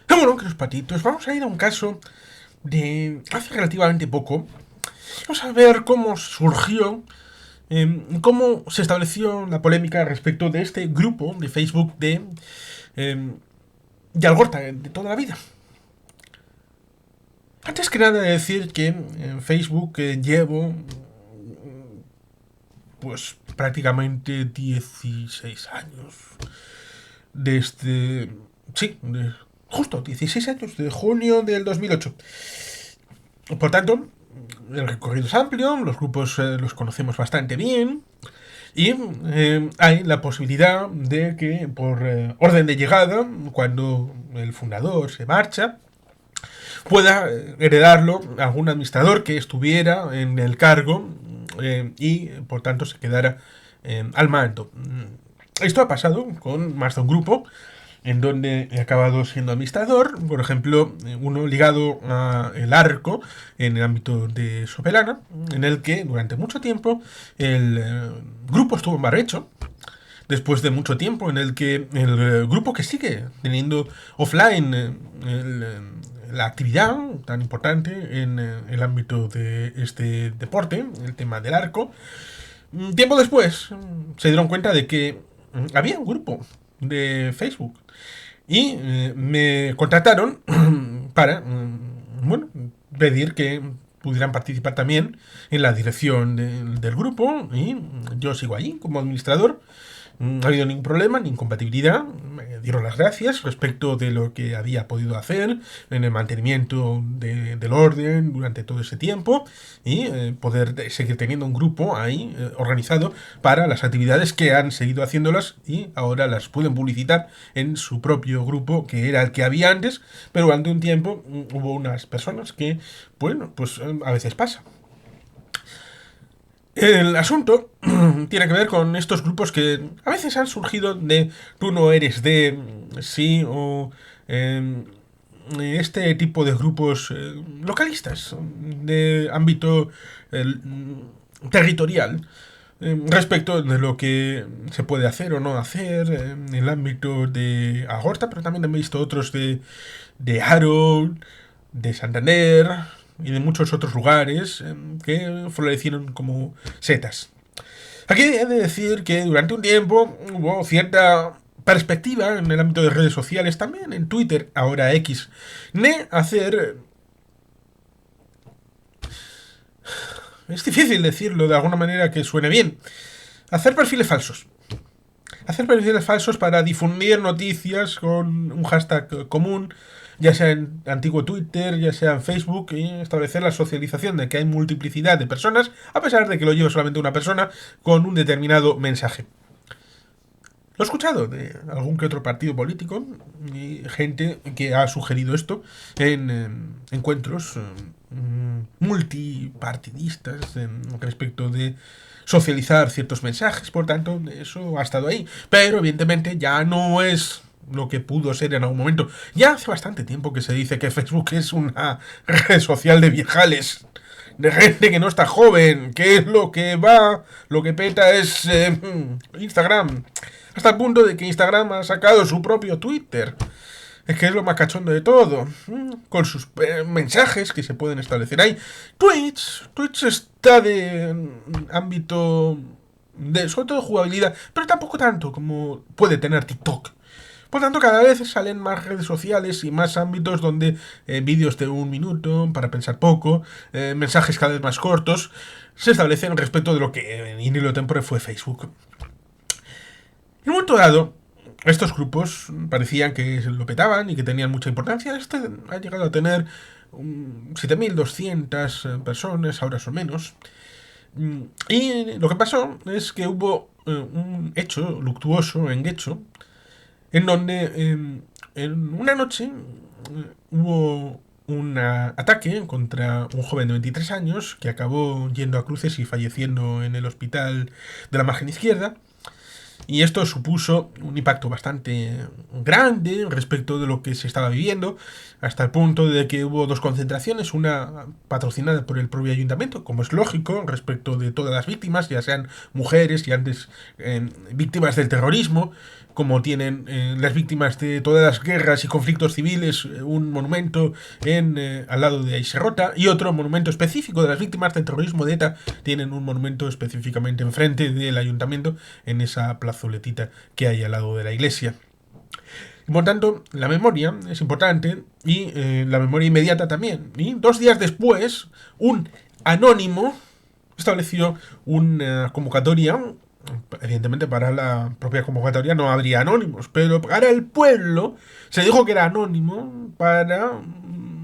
Bueno, queridos patitos, vamos a ir a un caso de hace relativamente poco. Vamos a ver cómo surgió, cómo se estableció la polémica respecto de este grupo de Facebook eh, de Algorta, de toda la vida. Antes que nada decir que en Facebook llevo pues prácticamente 16 años. Desde... Sí, justo 16 años, de junio del 2008. Por tanto, el recorrido es amplio, los grupos los conocemos bastante bien y hay la posibilidad de que por orden de llegada, cuando el fundador se marcha, pueda heredarlo algún administrador que estuviera en el cargo y por tanto se quedara al mando. Esto ha pasado con más de un grupo en donde he acabado siendo administrador, por ejemplo, uno ligado a el arco en el ámbito de Sopelana, en el que durante mucho tiempo el grupo estuvo en barbecho, después de mucho tiempo en el que el grupo que sigue teniendo offline la actividad tan importante en el ámbito de este deporte, el tema del arco, tiempo después se dieron cuenta de que había un grupo de Facebook y me contrataron para, bueno, pedir que pudieran participar también en la dirección del grupo y yo sigo allí como administrador. No ha habido ningún problema, ni incompatibilidad. Me dieron las gracias respecto de lo que había podido hacer en el mantenimiento del orden durante todo ese tiempo y poder seguir teniendo un grupo ahí organizado para las actividades que han seguido haciéndolas y ahora las pueden publicitar en su propio grupo, que era el que había antes, pero durante un tiempo hubo unas personas que, bueno, pues a veces pasa. El asunto tiene que ver con estos grupos que a veces han surgido de tú no eres de sí o este tipo de grupos localistas de ámbito territorial respecto de lo que se puede hacer o no hacer en el ámbito de Agorta, pero también he visto otros de Haro, de Santander y de muchos otros lugares que florecieron como setas. Aquí he de decir que durante un tiempo hubo cierta perspectiva en el ámbito de redes sociales, también en Twitter, ahora X, de hacer... Es difícil decirlo de alguna manera que suene bien. Hacer perfiles falsos. Hacer perfiles falsos para difundir noticias con un hashtag común, ya sea en antiguo Twitter, ya sea en Facebook, y establecer la socialización de que hay multiplicidad de personas, a pesar de que lo lleve solamente una persona, con un determinado mensaje. Lo he escuchado de algún que otro partido político y gente que ha sugerido esto en encuentros multipartidistas respecto de socializar ciertos mensajes, por tanto, eso ha estado ahí. Pero evidentemente ya no es lo que pudo ser en algún momento. Ya hace bastante tiempo que se dice que Facebook es una red social de viejales, de gente que no está joven, que es lo que va, lo que peta es Instagram. Hasta el punto de que Instagram ha sacado su propio Twitter. Es que es lo más cachondo de todo. Con sus mensajes que se pueden establecer ahí. Twitch está de ámbito de sobre todo jugabilidad, pero tampoco tanto como puede tener TikTok. Por tanto, cada vez salen más redes sociales y más ámbitos donde vídeos de un minuto para pensar poco, mensajes cada vez más cortos, se establecen respecto de lo que en hilo tempore fue Facebook. En un momento dado, estos grupos parecían que lo petaban y que tenían mucha importancia. Este ha llegado a tener 7.200 personas, ahora son menos. Y lo que pasó es que hubo un hecho luctuoso en Guecho, en donde en una noche hubo un ataque contra un joven de 23 años que acabó yendo a cruces y falleciendo en el hospital de la margen izquierda. Y esto supuso un impacto bastante grande respecto de lo que se estaba viviendo, hasta el punto de que hubo dos concentraciones, una patrocinada por el propio ayuntamiento, como es lógico, respecto de todas las víctimas, ya sean mujeres y antes víctimas del terrorismo, como tienen las víctimas de todas las guerras y conflictos civiles, un monumento al lado de Aiserrota, y otro monumento específico de las víctimas del terrorismo de ETA, tienen un monumento específicamente enfrente del ayuntamiento, en esa plazoletita que hay al lado de la iglesia. Por tanto, la memoria es importante y la memoria inmediata también. Y 2 días después, un anónimo estableció una convocatoria. Evidentemente para la propia convocatoria no habría anónimos, pero para el pueblo se dijo que era anónimo para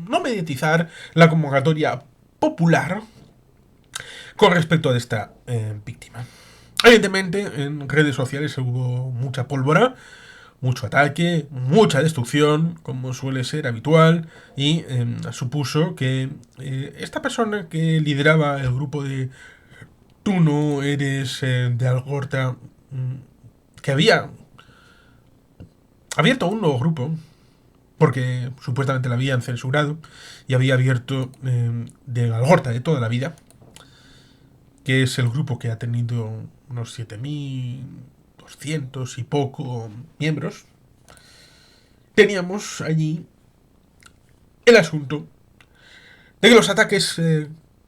no mediatizar la convocatoria popular con respecto a esta víctima. Evidentemente en redes sociales hubo mucha pólvora, mucho ataque, mucha destrucción, como suele ser habitual, y supuso que esta persona que lideraba el grupo de Tú no eres de Algorta, que había abierto un nuevo grupo, porque supuestamente la habían censurado, y había abierto de Algorta de toda la vida, que es el grupo que ha tenido unos 7.200 y poco miembros. Teníamos allí el asunto de que los ataques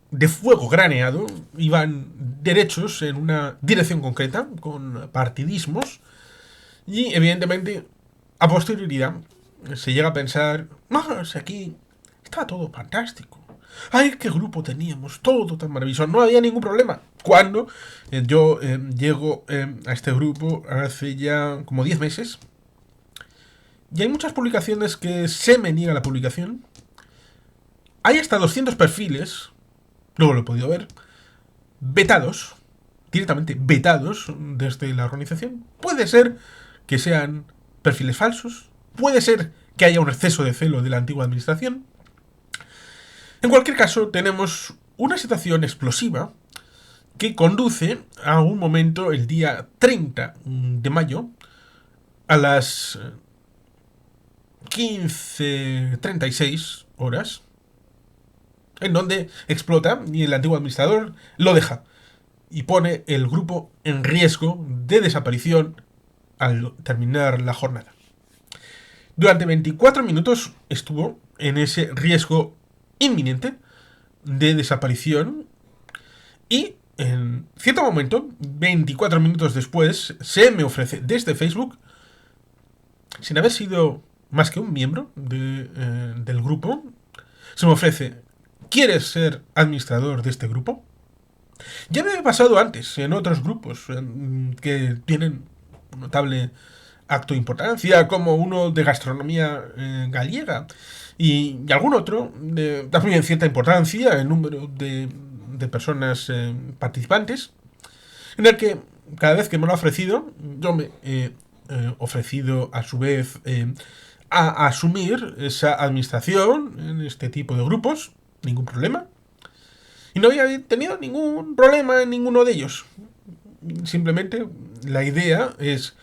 de fuego graneado iban derechos en una dirección concreta, con partidismos, y evidentemente a posterioridad se llega a pensar, no, si aquí estaba todo fantástico. ¡Ay, qué grupo teníamos! Todo tan maravilloso. No había ningún problema. Cuando yo llego a este grupo hace ya como 10 meses, y hay muchas publicaciones que se me niega la publicación. Hay hasta 200 perfiles, luego lo he podido ver, vetados, directamente vetados desde la organización. Puede ser que sean perfiles falsos, puede ser que haya un exceso de celo de la antigua administración. En cualquier caso, tenemos una situación explosiva que conduce a un momento el día 30 de mayo a las 15:36 horas, en donde explota y el antiguo administrador lo deja y pone el grupo en riesgo de desaparición al terminar la jornada. Durante 24 minutos estuvo en ese riesgo inminente de desaparición y en cierto momento, 24 minutos después, se me ofrece desde Facebook, sin haber sido más que un miembro del grupo, se me ofrece: ¿quieres ser administrador de este grupo? Ya me ha pasado antes en otros grupos que tienen un notable acto de importancia, como uno de gastronomía gallega y algún otro de también cierta importancia, el número de personas participantes, en el que cada vez que me lo ha ofrecido, yo me he ofrecido a su vez a asumir esa administración en este tipo de grupos, ningún problema. Y no había tenido ningún problema en ninguno de ellos. Simplemente la idea es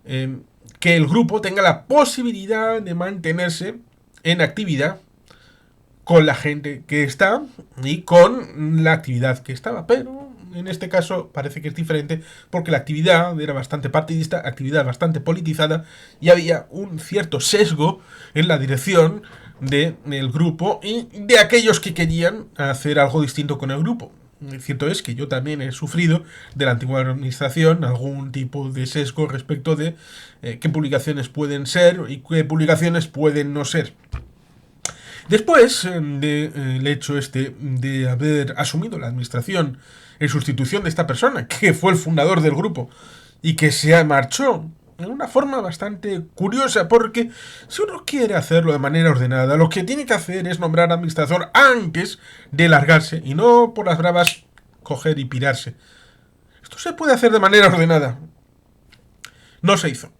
que el grupo tenga la posibilidad de mantenerse en actividad con la gente que está y con la actividad que estaba. Pero en este caso parece que es diferente, porque la actividad era bastante partidista, actividad bastante politizada, y había un cierto sesgo en la dirección del grupo y de aquellos que querían hacer algo distinto con el grupo. Cierto es que yo también he sufrido de la antigua administración algún tipo de sesgo respecto de qué publicaciones pueden ser y qué publicaciones pueden no ser. Después del hecho este de haber asumido la administración en sustitución de esta persona, que fue el fundador del grupo y que se marchó de una forma bastante curiosa, porque si uno quiere hacerlo de manera ordenada, lo que tiene que hacer es nombrar administrador antes de largarse y no por las bravas coger y pirarse. Esto se puede hacer de manera ordenada. No se hizo.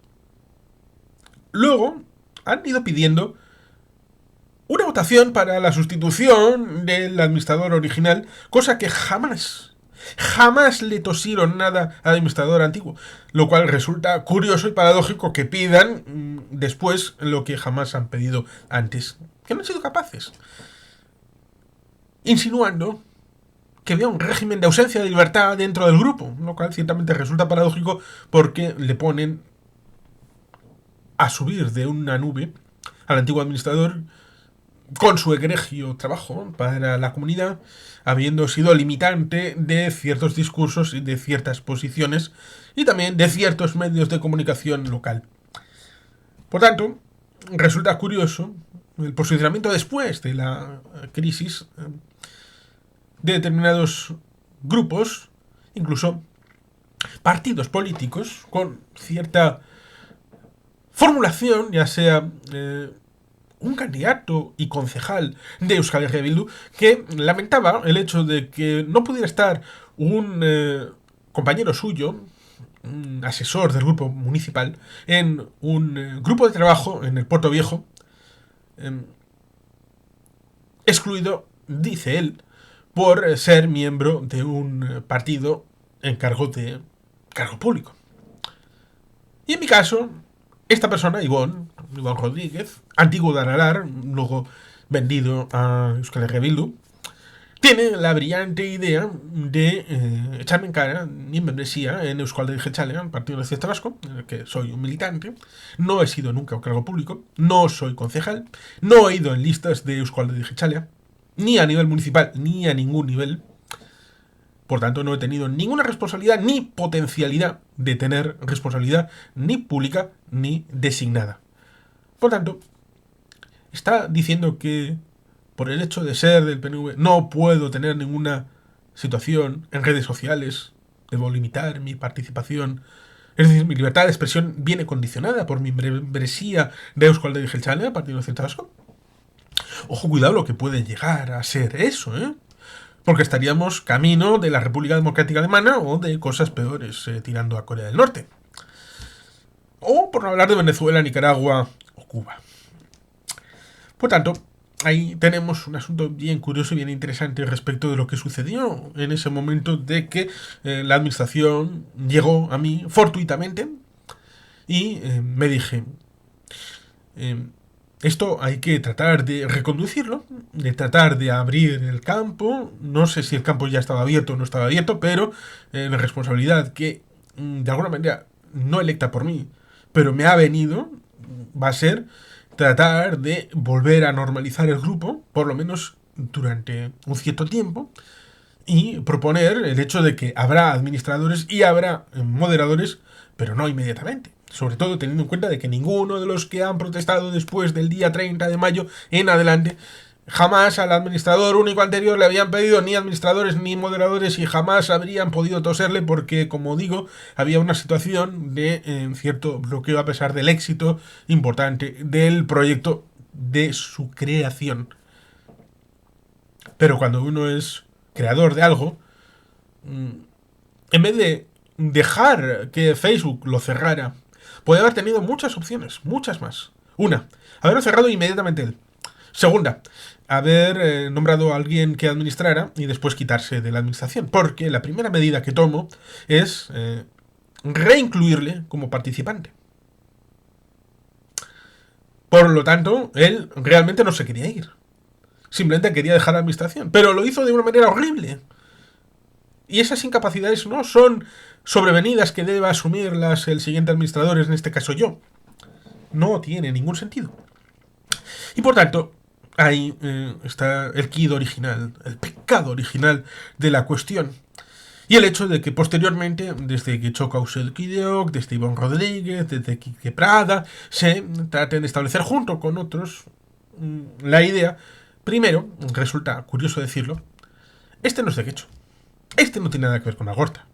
Luego han ido pidiendo una votación para la sustitución del administrador original, cosa que jamás Jamás le tosieron nada al administrador antiguo, lo cual resulta curioso y paradójico que pidan después lo que jamás han pedido antes, que no han sido capaces. Insinuando que había un régimen de ausencia de libertad dentro del grupo, lo cual ciertamente resulta paradójico porque le ponen a subir de una nube al antiguo administrador con su egregio trabajo para la comunidad, habiendo sido limitante de ciertos discursos y de ciertas posiciones y también de ciertos medios de comunicación local. Por tanto, resulta curioso el posicionamiento después de la crisis de determinados grupos, incluso partidos políticos, con cierta formulación, ya sea un candidato y concejal de Euskal Herria Bildu, que lamentaba el hecho de que no pudiera estar un compañero suyo, un asesor del grupo municipal, en un grupo de trabajo en el Puerto Viejo, excluido, dice él, por ser miembro de un partido en cargo público. Y en mi caso, esta persona, Ivonne Rodríguez, antiguo de Aralar, luego vendido a Euskal Herria Bildu, tiene la brillante idea de echarme en cara mi membresía en Euskal Herria Jeltzalea, el Partido Nacionalista Vasco, en el que soy un militante. No he sido nunca un cargo público, no soy concejal, no he ido en listas de Euskal Herria Jeltzalea, ni a nivel municipal, ni a ningún nivel. Por tanto, no he tenido ninguna responsabilidad ni potencialidad de tener responsabilidad ni pública ni designada. Por tanto, está diciendo que por el hecho de ser del PNV no puedo tener ninguna situación en redes sociales, debo limitar mi participación. Es decir, mi libertad de expresión viene condicionada por mi membresía de Euskal Herria Jeltzalea, Partido Nacionalista Vasco. Ojo, cuidado lo que puede llegar a ser eso, porque estaríamos camino de la República Democrática Alemana o de cosas peores, tirando a Corea del Norte. O por no hablar de Venezuela, Nicaragua o Cuba. Por tanto, ahí tenemos un asunto bien curioso y bien interesante respecto de lo que sucedió en ese momento de que la administración llegó a mí fortuitamente y me dije, esto hay que tratar de reconducirlo, de tratar de abrir el campo. No sé si el campo ya estaba abierto o no estaba abierto, pero la responsabilidad que de alguna manera no electa por mí, pero me ha venido, va a ser tratar de volver a normalizar el grupo, por lo menos durante un cierto tiempo, y proponer el hecho de que habrá administradores y habrá moderadores, pero no inmediatamente. Sobre todo teniendo en cuenta de que ninguno de los que han protestado después del día 30 de mayo en adelante, jamás al administrador único anterior le habían pedido ni administradores ni moderadores y jamás habrían podido toserle porque, como digo, había una situación de cierto bloqueo a pesar del éxito importante del proyecto de su creación. Pero cuando uno es creador de algo, en vez de dejar que Facebook lo cerrara, puede haber tenido muchas opciones, muchas más. Una, haberlo cerrado inmediatamente él. Segunda, haber nombrado a alguien que administrara y después quitarse de la administración. Porque la primera medida que tomo es reincluirle como participante. Por lo tanto, él realmente no se quería ir. Simplemente quería dejar la administración. Pero lo hizo de una manera horrible. Y esas incapacidades no son sobrevenidas que deba asumirlas el siguiente administrador, en este caso yo. No tiene ningún sentido. Y por tanto, ahí está el quid original, el pecado original de la cuestión. Y el hecho de que posteriormente, desde que Choca Uselkideok, desde Ivonne Rodríguez, desde Quique Prada, se traten de establecer junto con otros la idea. Primero, resulta curioso decirlo, este no es de Quecho. Este no tiene nada que ver con Agorta.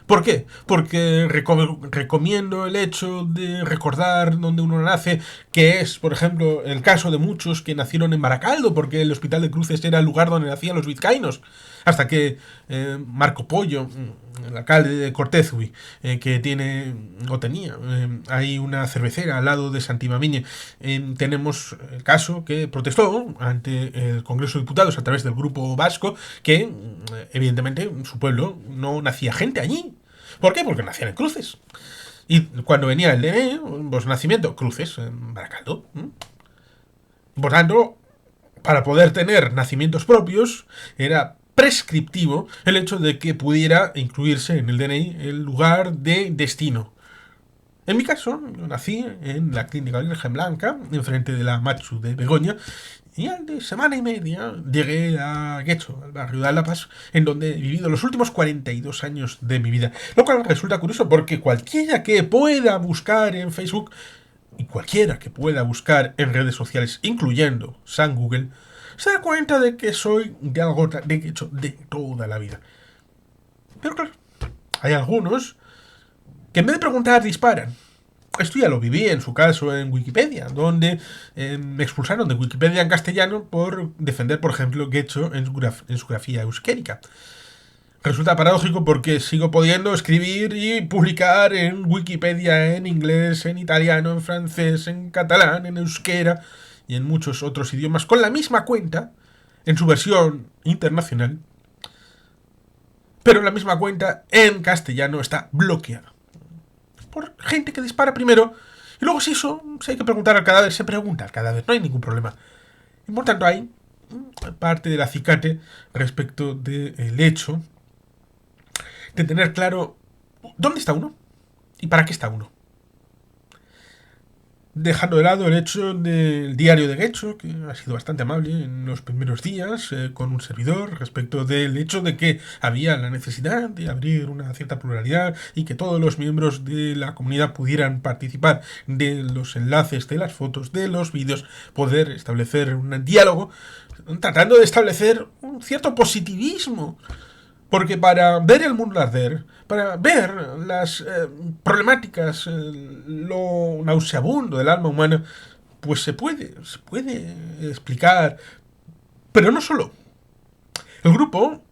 ¿Por qué? Porque recomiendo el hecho de recordar dónde uno nace, que es, por ejemplo, el caso de muchos que nacieron en Baracaldo, porque el Hospital de Cruces era el lugar donde nacían los vizcaínos, hasta que Marco Pollo, el alcalde de Cortezui, que tiene, o tenía, hay una cervecera al lado de Santimamiñe, tenemos el caso que protestó ante el Congreso de Diputados a través del Grupo Vasco, que evidentemente su pueblo no nacía gente allí. ¿Por qué? Porque nacían en Cruces. Y cuando venía el DNI, pues nacimiento, Cruces, en Baracaldo. Por tanto, para poder tener nacimientos propios, era prescriptivo el hecho de que pudiera incluirse en el DNI el lugar de destino. En mi caso, yo nací en la Clínica Virgen Blanca, enfrente de la Machu de Begoña, y al de semana y media llegué a Guecho, al barrio de Alapas, en donde he vivido los últimos 42 años de mi vida. Lo cual resulta curioso porque cualquiera que pueda buscar en Facebook y cualquiera que pueda buscar en redes sociales, incluyendo San Google, se da cuenta de que soy de Algorta, de Guecho, de toda la vida. Pero claro, hay algunos que en vez de preguntar disparan. Esto ya lo viví en su caso en Wikipedia, donde me expulsaron de Wikipedia en castellano por defender, por ejemplo, Guecho en su grafía euskérica. Resulta paradójico porque sigo pudiendo escribir y publicar en Wikipedia en inglés, en italiano, en francés, en catalán, en euskera y en muchos otros idiomas con la misma cuenta, en su versión internacional, pero la misma cuenta en castellano está bloqueada por gente que dispara primero y luego si hay que preguntar al cadáver, se pregunta al cadáver, no hay ningún problema. Y por tanto hay parte del acicate respecto del hecho de tener claro dónde está uno y para qué está uno. Dejando de lado el hecho del diario de Guecho, que ha sido bastante amable en los primeros días con un servidor respecto del hecho de que había la necesidad de abrir una cierta pluralidad y que todos los miembros de la comunidad pudieran participar de los enlaces, de las fotos, de los vídeos, poder establecer un diálogo, tratando de establecer un cierto positivismo. Porque para ver el mundo arder, para ver las problemáticas, lo nauseabundo del alma humana, pues se puede explicar. Pero no solo. El grupo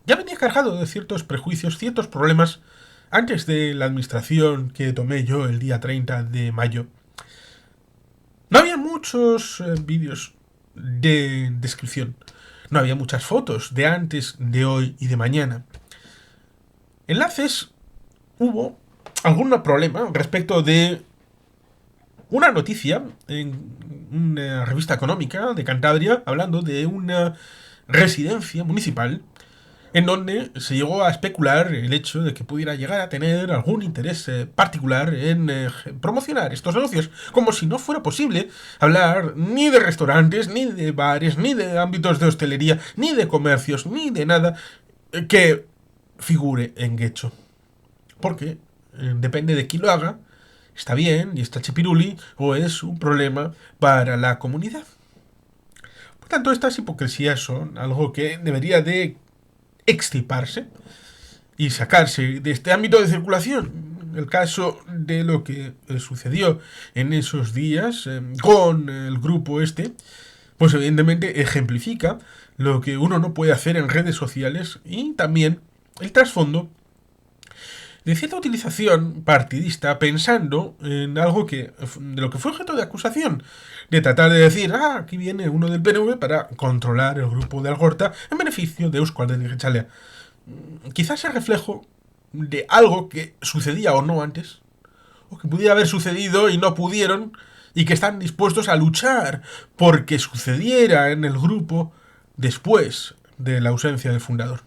ya venía cargado de ciertos prejuicios, ciertos problemas, antes de la administración que tomé yo el día 30 de mayo. No había muchos vídeos de descripción. No había muchas fotos de antes, de hoy y de mañana. Enlaces hubo algún problema respecto de una noticia en una revista económica de Cantabria hablando de una residencia municipal en donde se llegó a especular el hecho de que pudiera llegar a tener algún interés particular en promocionar estos negocios, como si no fuera posible hablar ni de restaurantes, ni de bares, ni de ámbitos de hostelería, ni de comercios, ni de nada que figure en Guecho. Porque depende de quién lo haga, está bien y está chipiruli, o es un problema para la comunidad. Por tanto, estas hipocresías son algo que debería de extirparse y sacarse de este ámbito de circulación. El caso de lo que sucedió en esos días con el grupo este, pues evidentemente ejemplifica lo que uno no puede hacer en redes sociales y también el trasfondo de cierta utilización partidista pensando en algo que de lo que fue objeto de acusación, de tratar de decir, aquí viene uno del PNV para controlar el grupo de Algorta en beneficio de Eusko Alderdi Jeltzalea. Quizás sea reflejo de algo que sucedía o no antes, o que pudiera haber sucedido y no pudieron, y que están dispuestos a luchar porque sucediera en el grupo después de la ausencia del fundador.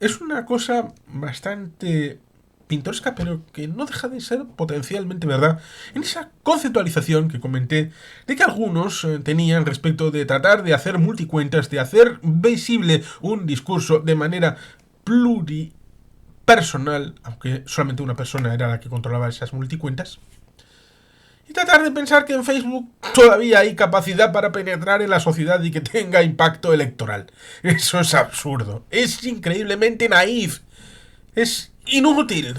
Es una cosa bastante pintoresca, pero que no deja de ser potencialmente verdad en esa conceptualización que comenté de que algunos tenían respecto de tratar de hacer multicuentas, de hacer visible un discurso de manera pluripersonal, aunque solamente una persona era la que controlaba esas multicuentas, y tratar de pensar que en Facebook todavía hay capacidad para penetrar en la sociedad y que tenga impacto electoral. Eso es absurdo. Es increíblemente naif. es inútil.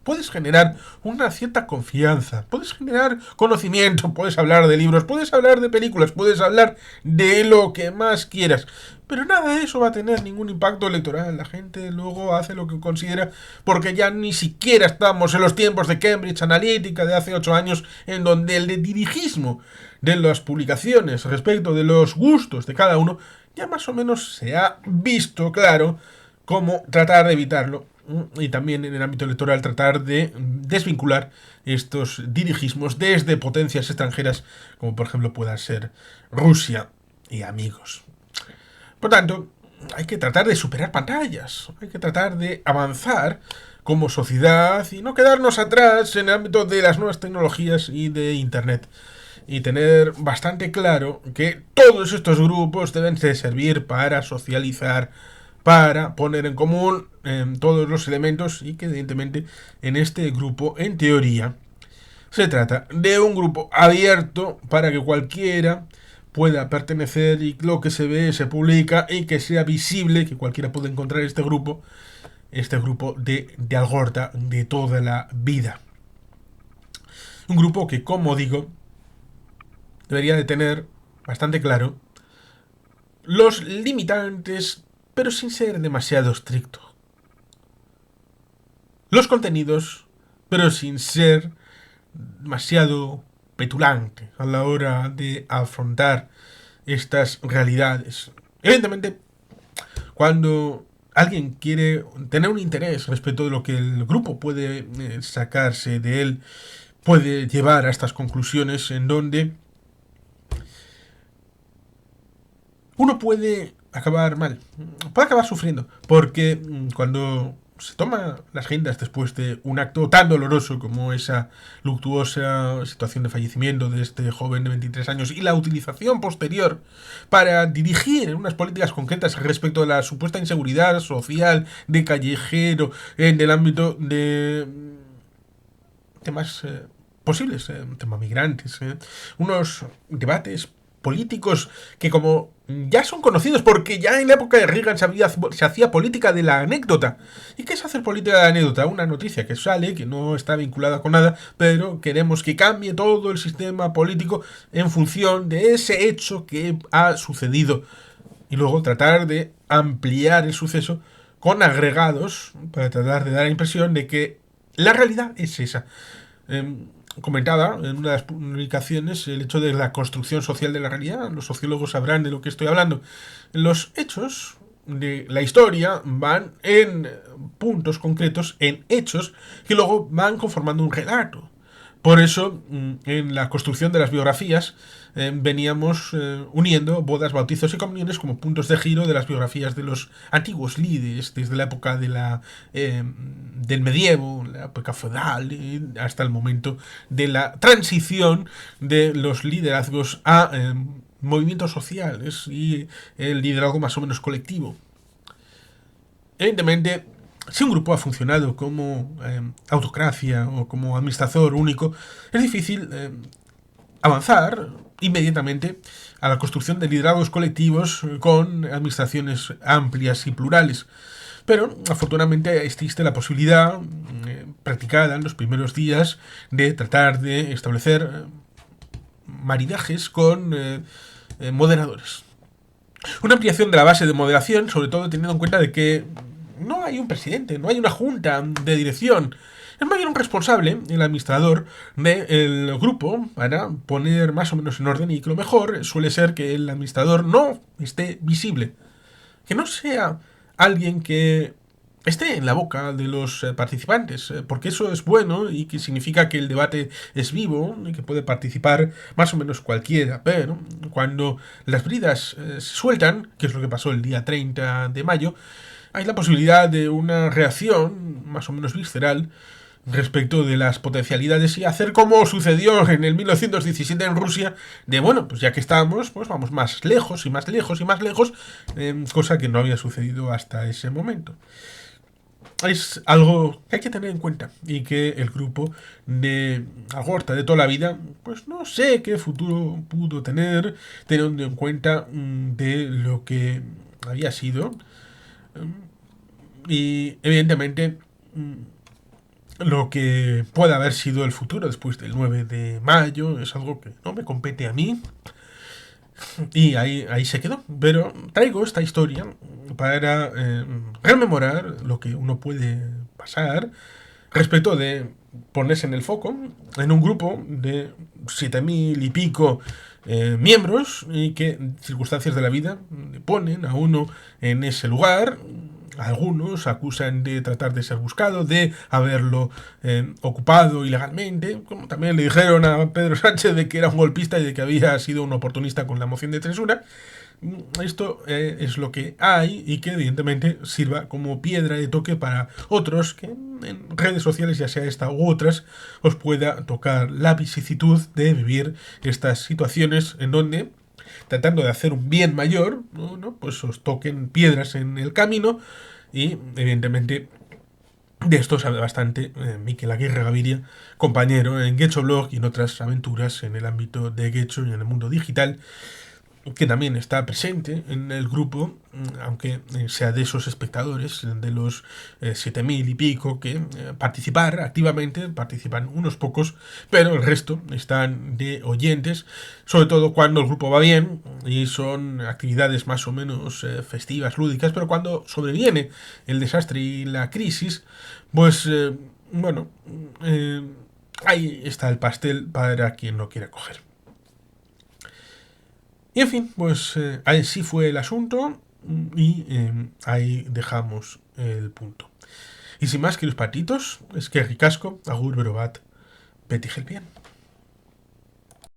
Puedes generar una cierta confianza, puedes generar conocimiento, puedes hablar de libros, puedes hablar de películas, puedes hablar de lo que más quieras. Pero nada de eso va a tener ningún impacto electoral. La gente luego hace lo que considera, porque ya ni siquiera estamos en los tiempos de Cambridge Analytica de hace 8 años, en donde el dirigismo de las publicaciones respecto de los gustos de cada uno ya más o menos se ha visto claro cómo tratar de evitarlo y también en el ámbito electoral tratar de desvincular estos dirigismos desde potencias extranjeras como por ejemplo puedan ser Rusia y amigos. Por tanto, hay que tratar de superar pantallas, hay que tratar de avanzar como sociedad y no quedarnos atrás en el ámbito de las nuevas tecnologías y de Internet. Y tener bastante claro que todos estos grupos deben de servir para socializar, para poner en común todos los elementos y que evidentemente en este grupo, en teoría, se trata de un grupo abierto para que cualquiera pueda pertenecer y lo que se ve se publica y que sea visible, que cualquiera pueda encontrar este grupo de Algorta de toda la vida. Un grupo que, como digo, debería de tener bastante claro los limitantes, pero sin ser demasiado estricto. Los contenidos, pero sin ser demasiado petulante a la hora de afrontar estas realidades. Evidentemente, cuando alguien quiere tener un interés respecto de lo que el grupo puede sacarse de él, puede llevar a estas conclusiones en donde uno puede acabar mal, puede acabar sufriendo, porque cuando se toma las riendas después de un acto tan doloroso como esa luctuosa situación de fallecimiento de este joven de 23 años y la utilización posterior para dirigir unas políticas concretas respecto a la supuesta inseguridad social de callejero en el ámbito de temas posibles, tema migrantes, unos debates políticos que como ya son conocidos porque ya en la época de Reagan se hacía política de la anécdota. ¿Y qué es hacer política de la anécdota? Una noticia que sale, que no está vinculada con nada, pero queremos que cambie todo el sistema político en función de ese hecho que ha sucedido. Y luego tratar de ampliar el suceso con agregados para tratar de dar la impresión de que la realidad es esa. Comentaba en una de las publicaciones el hecho de la construcción social de la realidad. Los sociólogos sabrán de lo que estoy hablando. Los hechos de la historia van en puntos concretos, en hechos, que luego van conformando un relato. Por eso, en la construcción de las biografías, veníamos uniendo bodas, bautizos y comuniones como puntos de giro de las biografías de los antiguos líderes, desde la época del medievo, la época feudal, hasta el momento de la transición de los liderazgos a movimientos sociales y el liderazgo más o menos colectivo. Evidentemente, si un grupo ha funcionado como autocracia o como administrador único, es difícil avanzar inmediatamente a la construcción de liderazgos colectivos con administraciones amplias y plurales. Pero afortunadamente existe la posibilidad practicada en los primeros días de tratar de establecer maridajes con moderadores. Una ampliación de la base de moderación, sobre todo teniendo en cuenta de que no hay un presidente, no hay una junta de dirección. Es mayor un responsable, el administrador del grupo, para poner más o menos en orden, y que lo mejor suele ser que el administrador no esté visible. Que no sea alguien que esté en la boca de los participantes, porque eso es bueno y que significa que el debate es vivo y que puede participar más o menos cualquiera. Pero cuando las bridas se sueltan, que es lo que pasó el día 30 de mayo, hay la posibilidad de una reacción más o menos visceral respecto de las potencialidades y hacer como sucedió en el 1917 en Rusia, de bueno, pues ya que estamos, pues vamos más lejos y más lejos y más lejos, cosa que no había sucedido hasta ese momento. Es algo que hay que tener en cuenta y que el grupo de Agorta de toda la vida, pues no sé qué futuro pudo tener, teniendo en cuenta de lo que había sido Y evidentemente lo que pueda haber sido el futuro después del 9 de mayo es algo que no me compete a mí. Y ahí se quedó. Pero traigo esta historia para rememorar lo que uno puede pasar respecto de ponerse en el foco en un grupo de 7.000 y pico miembros y que circunstancias de la vida le ponen a uno en ese lugar. Algunos acusan de tratar de ser buscado, de haberlo ocupado ilegalmente, como también le dijeron a Pedro Sánchez de que era un golpista y de que había sido un oportunista con la moción de censura. Esto es lo que hay y que evidentemente sirva como piedra de toque para otros que en redes sociales, ya sea esta u otras, os pueda tocar la vicisitud de vivir estas situaciones en donde, tratando de hacer un bien mayor, ¿no? Pues os toquen piedras en el camino y evidentemente de esto sabe bastante Miquel Aguirre Gaviria, compañero en Getxo Blog y en otras aventuras en el ámbito de Getxo y en el mundo digital, que también está presente en el grupo, aunque sea de esos espectadores, de los 7.000 y pico que participar activamente, participan unos pocos, pero el resto están de oyentes, sobre todo cuando el grupo va bien y son actividades más o menos festivas, lúdicas, pero cuando sobreviene el desastre y la crisis, pues bueno, eh, ahí está el pastel para quien lo quiera coger. Y en fin, pues así fue el asunto y ahí dejamos el punto. Y sin más, queridos patitos, es que ricasco, agur, berobat, beti gelpien.